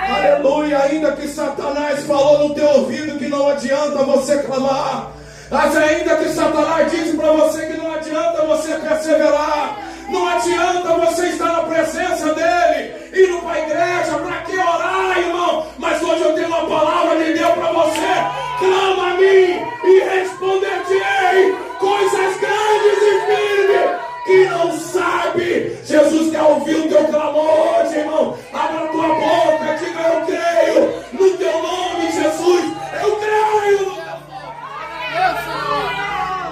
Aleluia. Ainda que Satanás falou no teu ouvido que não adianta você clamar, mas ainda que Satanás disse para você que não adianta você perseverar, não adianta você estar na presença dele, indo para a igreja, para que orar, irmão? Mas hoje eu tenho uma palavra de Deus para você: clama a mim e responder-te-ei coisas grandes e firmes que não sabe. Jesus quer ouvir o teu clamor hoje, irmão. Abra a tua boca, diga: eu creio no teu nome, Jesus. Eu creio.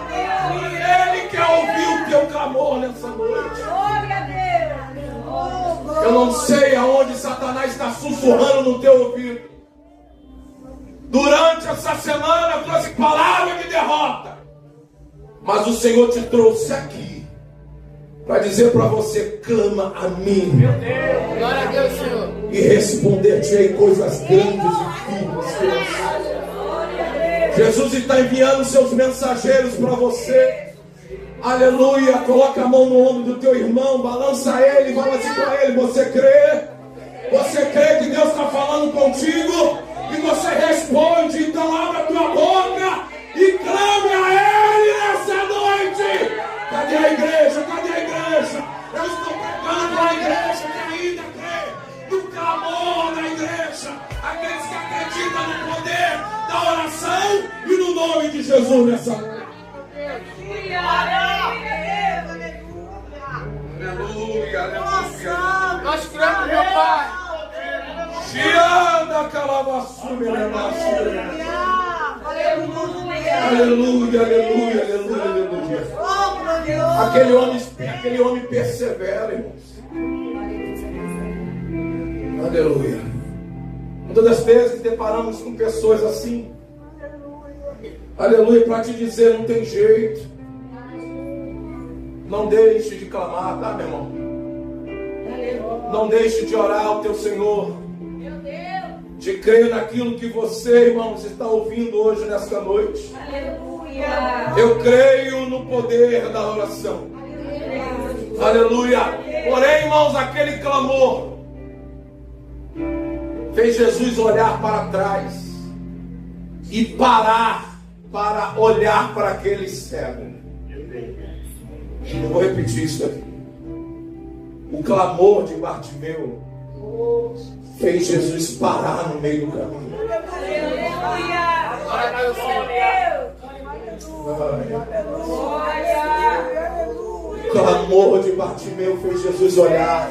Ele quer ouvir o teu clamor nessa noite. Eu não sei aonde Satanás está sussurrando no teu ouvido. Durante essa semana eu trouxe palavra de derrota, mas o Senhor te trouxe aqui para dizer para você: clama a mim. Meu Deus. Glória a Deus, Senhor. E responder-te-ei coisas grandes e firmes. Jesus está enviando seus mensageiros para você. Aleluia. Coloca a mão no ombro do teu irmão, balança ele, fala assim para ele: você crê? Você crê que Deus está falando contigo? E você responde. Então abra a tua boca e clame a ele nessa noite. Cadê a igreja? Cadê a igreja? Eu estou pregando para a igreja que ainda crê no clamor da igreja. Aqueles que acreditam no poder da oração e no nome de Jesus nessa noite. Aleluia, aleluia. Nós cremos, meu Pai. Gianda calabassume, aleluia, aleluia, aleluia, aleluia. Aquele homem persevera, irmãos. Aleluia. Muitas das vezes deparamos com pessoas assim. Aleluia, para te dizer: não tem jeito. Não deixe de clamar, tá, meu irmão? Não deixe de orar ao teu Senhor. De crer naquilo que você, irmãos, está ouvindo hoje nesta noite. Eu creio no poder da oração. Aleluia. Porém, irmãos, aquele clamor fez Jesus olhar para trás e parar para olhar para aquele cego. Eu vou repetir isso aqui. O clamor de Bartimeu fez Jesus parar no meio do caminho. O clamor de Bartimeu fez Jesus olhar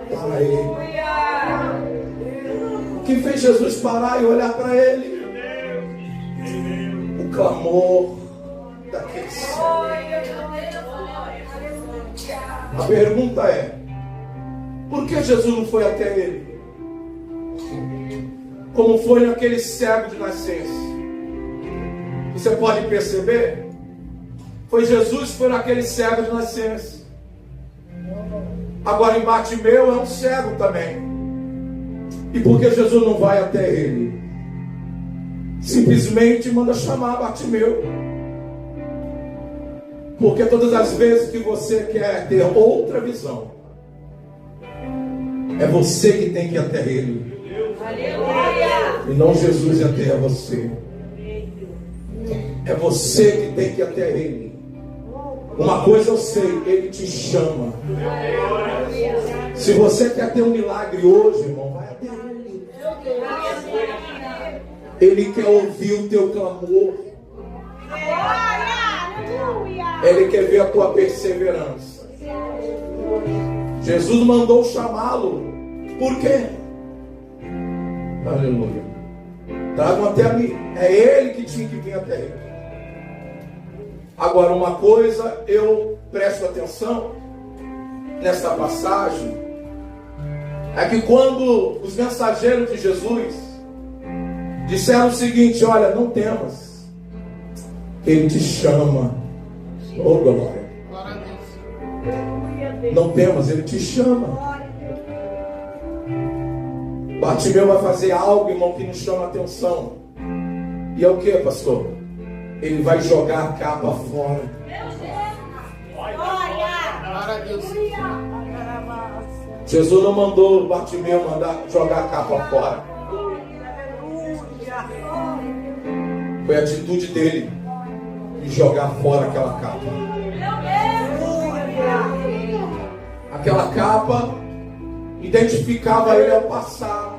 para ele. O que fez Jesus parar e olhar para ele? O clamor daquele cego. A pergunta é: por que Jesus não foi até ele? Como foi naquele cego de nascença? Que você pode perceber, foi Jesus que foi naquele cego de nascença. Agora em Bartimeu é um cego também. E por que Jesus não vai até ele? Simplesmente manda chamar Bartimeu. Porque todas as vezes que você quer ter outra visão, é você que tem que ir até ele. E não Jesus ir até você. É você que tem que ir até ele. Uma coisa eu sei, ele te chama. Se você quer ter um milagre hoje, irmão, vai até ele. Ele quer ouvir o teu clamor. Ele quer ver a tua perseverança. Jesus mandou chamá-lo. Por quê? Aleluia. Tragam até a mim. É ele que tinha que vir até ele. Agora, uma coisa eu presto atenção nesta passagem, é que quando os mensageiros de Jesus disseram o seguinte: olha, não temas, ele te chama. Oh, glória. Não temas, ele te chama. Bartimeu vai fazer algo, irmão, que nos chama a atenção. E é o que, pastor? Ele vai jogar a capa fora. Jesus não mandou Bartimeu jogar a capa fora. Foi a atitude dele de jogar fora aquela capa. Aquela capa identificava ele ao passado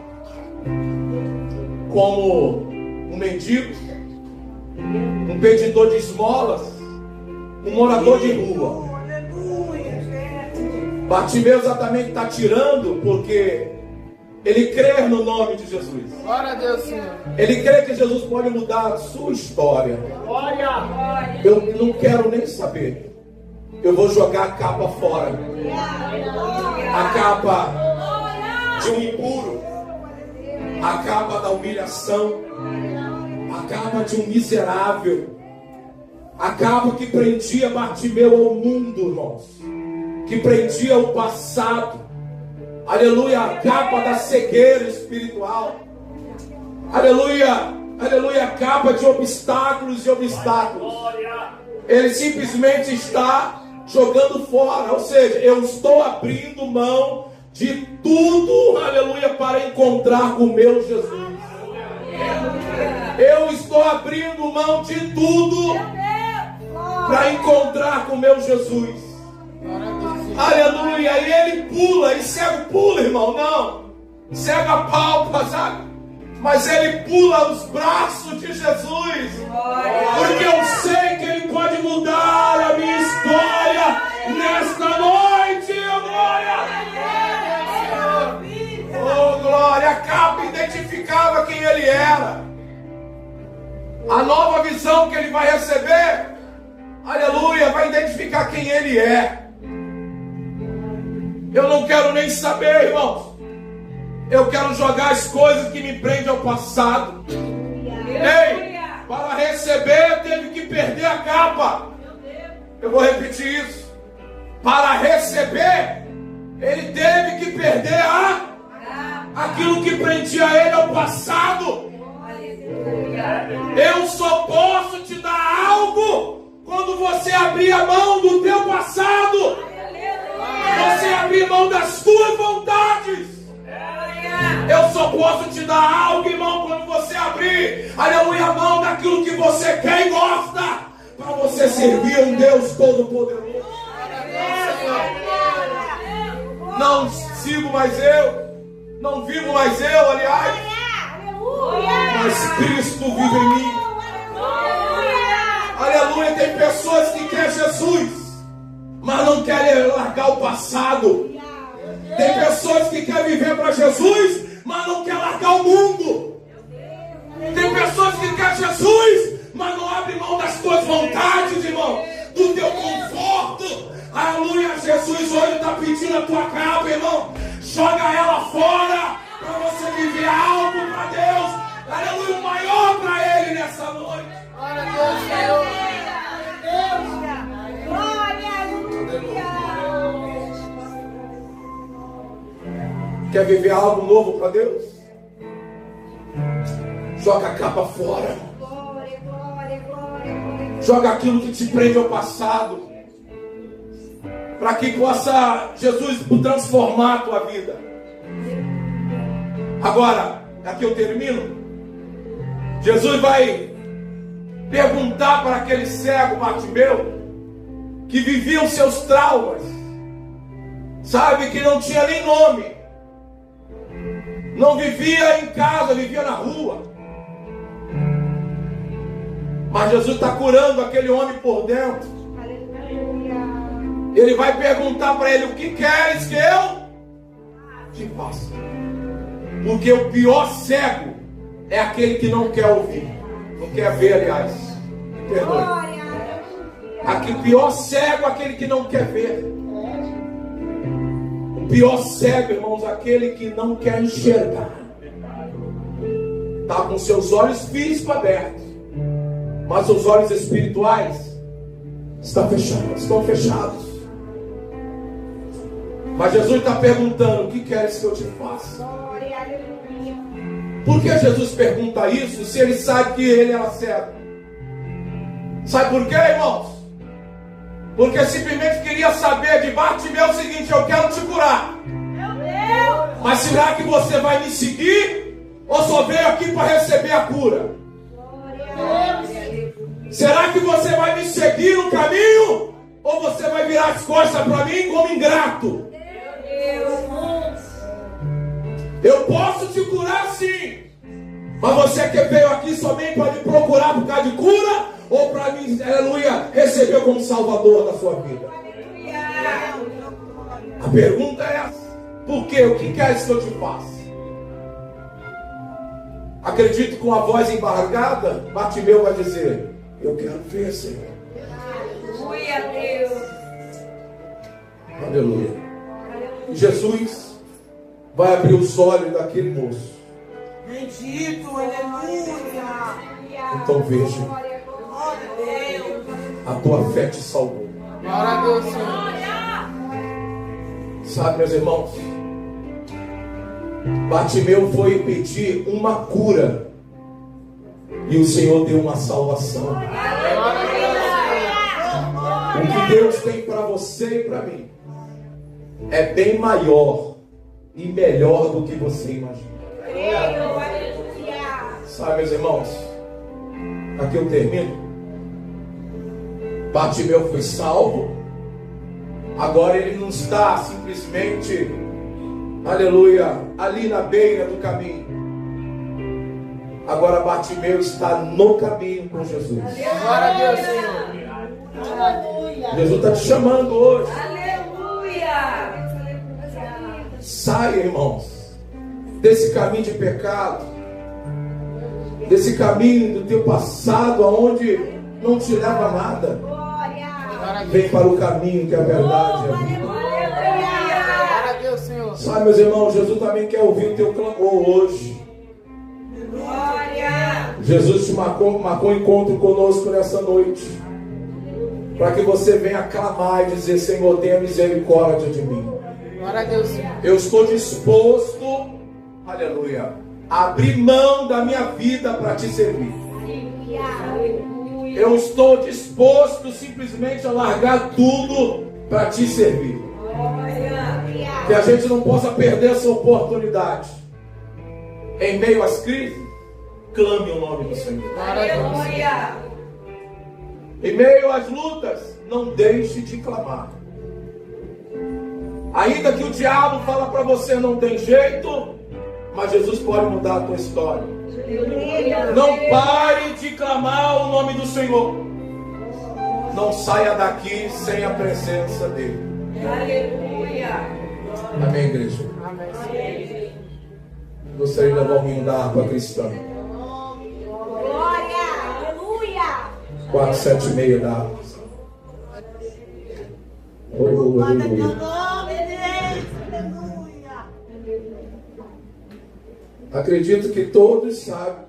como um mendigo, um pedidor de esmolas, um morador de rua. Bartimeu exatamente está tirando porque ele crê no nome de Jesus. Glória a Deus, Senhor. Ele crê que Jesus pode mudar a sua história. Eu não quero nem saber. Eu vou jogar a capa fora. A capa de um impuro. A capa da humilhação. A capa de um miserável. A capa que prendia Bartimeu ao mundo, irmãos. Que prendia o passado. Aleluia, a capa da cegueira espiritual. Aleluia, aleluia, a capa de obstáculos e obstáculos. Ele simplesmente está jogando fora. Ou seja, eu estou abrindo mão de tudo, aleluia, para encontrar com o meu Jesus. Eu estou abrindo mão de tudo para encontrar com o meu Jesus. Aleluia, e ele pula, e cego pula, irmão, não, cego apalpa, sabe? Mas ele pula os braços de Jesus, porque eu sei que ele pode mudar a minha história nesta noite. Oh, glória, a capa identificava quem ele era. A nova visão que ele vai receber, aleluia, vai identificar quem ele é. Eu não quero nem saber, irmãos. Eu quero jogar as coisas que me prendem ao passado. Ei, para receber teve que perder a capa. Eu vou repetir isso. Para receber, ele teve que perder aquilo que prendia ele ao passado. Eu só posso te dar algo quando você abrir a mão do teu passado. Você abrir mão das tuas vontades. Eu só posso te dar algo, irmão, quando você abrir, aleluia, a mão daquilo que você quer e gosta, para você servir um Deus Todo-Poderoso. Não sigo mais eu, não vivo mais eu, aliás, mas Cristo vive em mim. Aleluia, tem pessoas que querem Jesus, mas não querem largar o passado. Tem pessoas que querem viver para Jesus, mas não querem largar o mundo. Tem pessoas que querem Jesus, mas não abrem mão das tuas vontades, irmão, do teu conforto. Aleluia, Jesus hoje está pedindo a tua capa, irmão. Joga ela fora para você viver algo para Deus. Aleluia, o maior para Ele nessa noite. Quer viver algo novo para Deus? Joga a capa fora. Joga aquilo que te prende ao passado, para que possa Jesus transformar a tua vida. Agora, aqui eu termino. Jesus vai perguntar para aquele cego Bartimeu, que vivia os seus traumas, sabe, que não tinha nem nome, não vivia em casa, vivia na rua. Mas Jesus está curando aquele homem por dentro. Ele vai perguntar para ele: o que queres que eu te faça? Porque o pior cego é aquele que não quer ouvir, não quer ver, aliás. Perdoe. Aqui, o pior cego é aquele que não quer ver. O pior cego, irmãos, é aquele que não quer enxergar. Está com seus olhos físicos abertos, mas os olhos espirituais estão fechados. Mas Jesus está perguntando: o que queres que eu te faça? Por que Jesus pergunta isso se ele sabe que ele era cego? Sabe por quê, irmãos? Porque simplesmente queria saber de Bartimeu o seguinte: eu quero te curar. Mas será que você vai me seguir? Ou só veio aqui para receber a cura? Será que você vai me seguir no caminho? Ou você vai virar as costas para mim como ingrato? Eu posso te curar sim, mas você que veio aqui somente para me procurar por causa de cura, ou para mim, aleluia, receber como Salvador da sua vida? A pergunta é essa: por quê? O que queres que eu te faça? Acredito que com a voz embargada, Bartimeu vai dizer: eu quero ver, Senhor. Aleluia. Jesus vai abrir os olhos daquele moço. Bendito, aleluia. Então veja, a tua fé te salvou. Glória a Deus, Senhor. Sabe, meus irmãos, Bartimeu foi pedir uma cura e o Senhor deu uma salvação. O que Deus tem para você e para mim é bem maior e melhor do que você imagina. Sabe, meus irmãos, aqui eu termino. Bartimeu foi salvo. Agora ele não está simplesmente, aleluia, ali na beira do caminho. Agora Bartimeu está no caminho com Jesus. Glória a Deus, Senhor. Jesus está te chamando hoje. Aleluia. Saia, irmãos, desse caminho de pecado, desse caminho do teu passado, aonde não te leva a nada. Vem para o caminho que é a verdade. Glória a Deus, Senhor. Sabe, meus irmãos, Jesus também quer ouvir o teu clamor hoje. Jesus te marcou um encontro conosco nessa noite, para que você venha clamar e dizer: Senhor, tenha misericórdia de mim. Glória a Deus, Senhor. Eu estou disposto, aleluia, a abrir mão da minha vida para te servir. Eu estou disposto simplesmente a largar tudo para te servir. Que a gente não possa perder essa oportunidade. Em meio às crises, clame o nome do Senhor. Aleluia. Em meio às lutas, não deixe de clamar. Ainda que o diabo fala para você não tem jeito, mas Jesus pode mudar a tua história. Não pare de clamar o nome do Senhor. Não saia daqui sem a presença dele. Aleluia. Amém, igreja? Amém. Gostaria de levar o hino da harpa cristã. Glória. Aleluia. 476 da harpa. Oh, aleluia. Acredito que todos sabem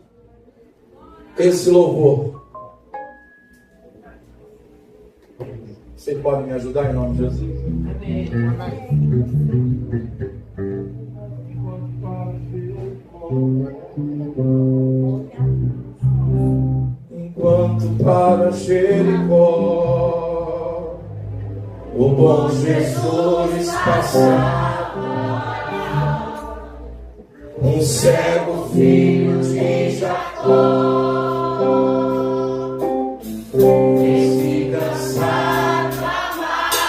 esse louvor. Vocês podem me ajudar em nome de Jesus? Enquanto para Jericó o bom Jesus passava, um cego filho de Jacó fez-se cansar da marca.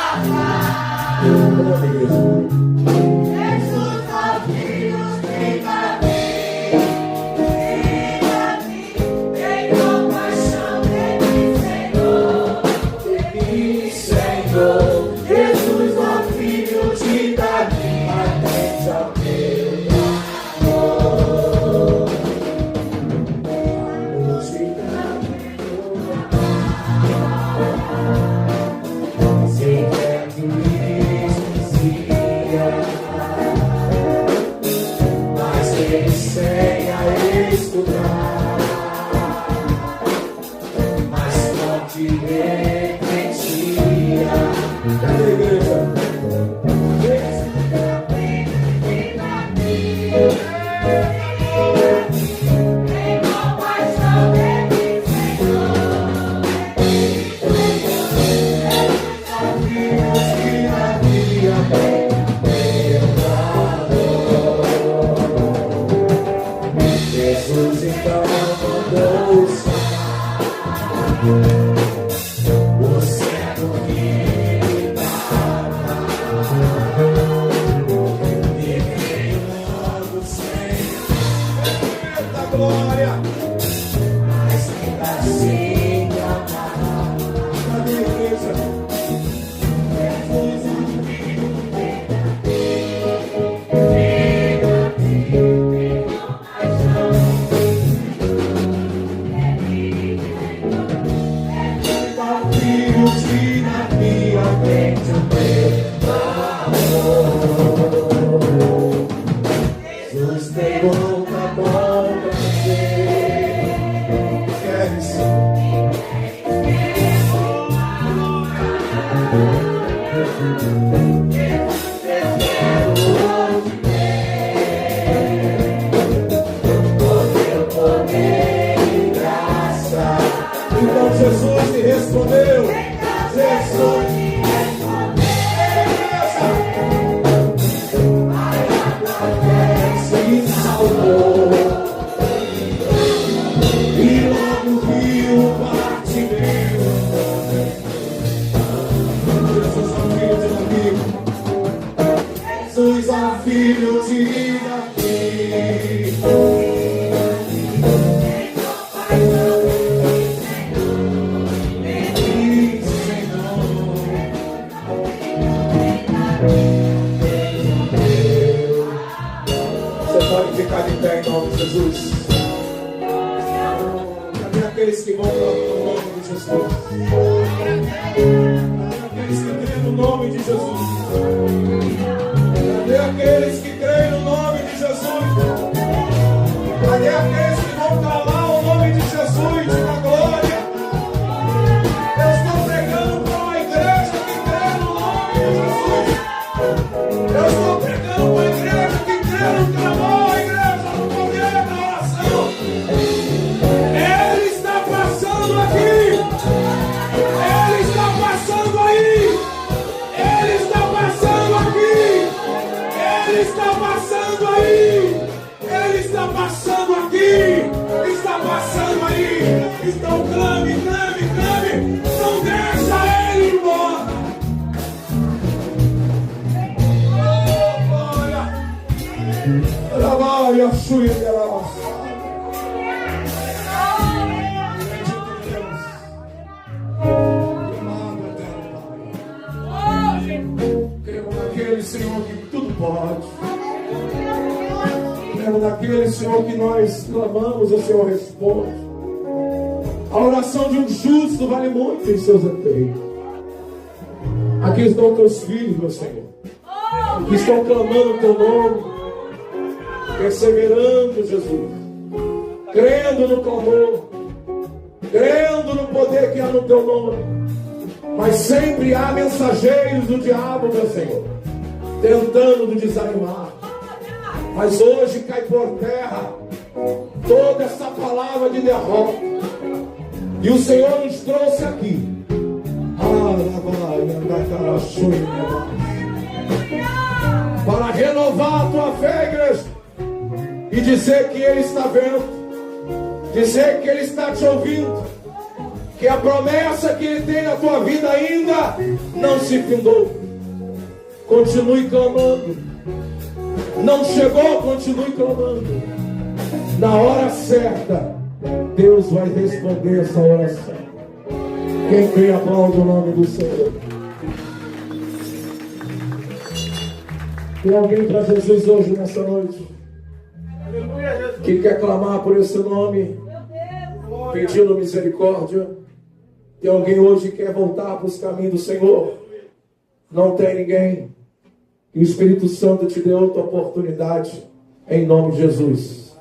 Naquele Senhor que nós clamamos, o Senhor responde. A oração de um justo vale muito em seus efeitos. Aqui estão teus filhos, meu Senhor, que estão clamando o teu nome, perseverando, Jesus, crendo no clamor, crendo no poder que há no teu nome. Mas sempre há mensageiros do diabo, meu Senhor, tentando nos desanimar. Mas hoje cai por terra toda essa palavra de derrota. E o Senhor nos trouxe aqui para renovar a tua fé, igreja, e dizer que Ele está vendo, dizer que Ele está te ouvindo, que a promessa que Ele tem na tua vida ainda não se findou. Continue clamando. Não chegou, continue clamando. Na hora certa, Deus vai responder essa oração. Quem crê, aplaude o nome do Senhor. Tem alguém para Jesus hoje nessa noite? Que quer clamar por esse nome, pedindo misericórdia? Tem alguém hoje que quer voltar para os caminhos do Senhor? Não tem ninguém. E o Espírito Santo te deu outra oportunidade, em nome de Jesus.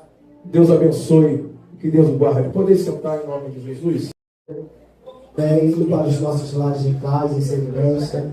Deus abençoe, que Deus guarde. Podem sentar em nome de Jesus? Indo para os nossos lares em paz, em segurança,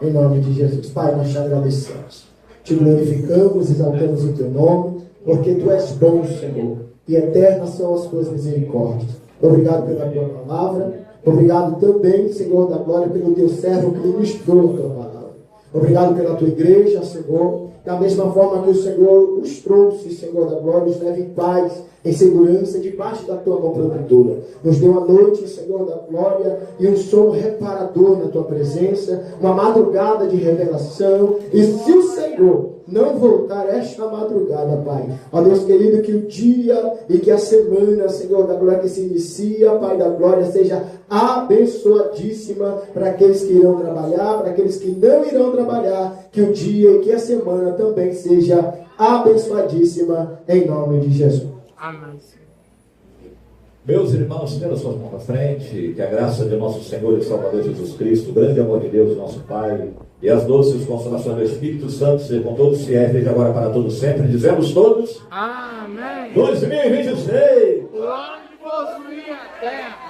em nome de Jesus. Pai, nós te agradecemos. Te glorificamos, exaltamos o teu nome, porque tu és bom, Senhor, e eternas são as tuas misericórdias. Obrigado pela tua palavra. Obrigado também, Senhor da glória, pelo teu servo que ministrou a tua palavra. Obrigado pela tua igreja, Senhor. Da mesma forma que o Senhor os trouxe, Senhor da glória, os leve em paz, em segurança, debaixo da tua mão protetora. Nos deu a noite, Senhor da glória, e um sono reparador na tua presença, uma madrugada de revelação. E se o Senhor não voltar esta madrugada, Pai, ó Deus querido, que o dia e que a semana, Senhor da glória, que se inicia, Pai da glória, seja abençoadíssima para aqueles que irão trabalhar, para aqueles que não irão trabalhar, que o dia e que a semana também seja abençoadíssima, em nome de Jesus. Amém. Meus irmãos, pela sua mão à frente, que a graça de nosso Senhor e Salvador Jesus Cristo, o grande amor de Deus, nosso Pai, e as doces consolações do Espírito Santo sejam com todos fiéis, desde agora para todos sempre. Dizemos todos: Amém. 2026. O ano de possuir a terra.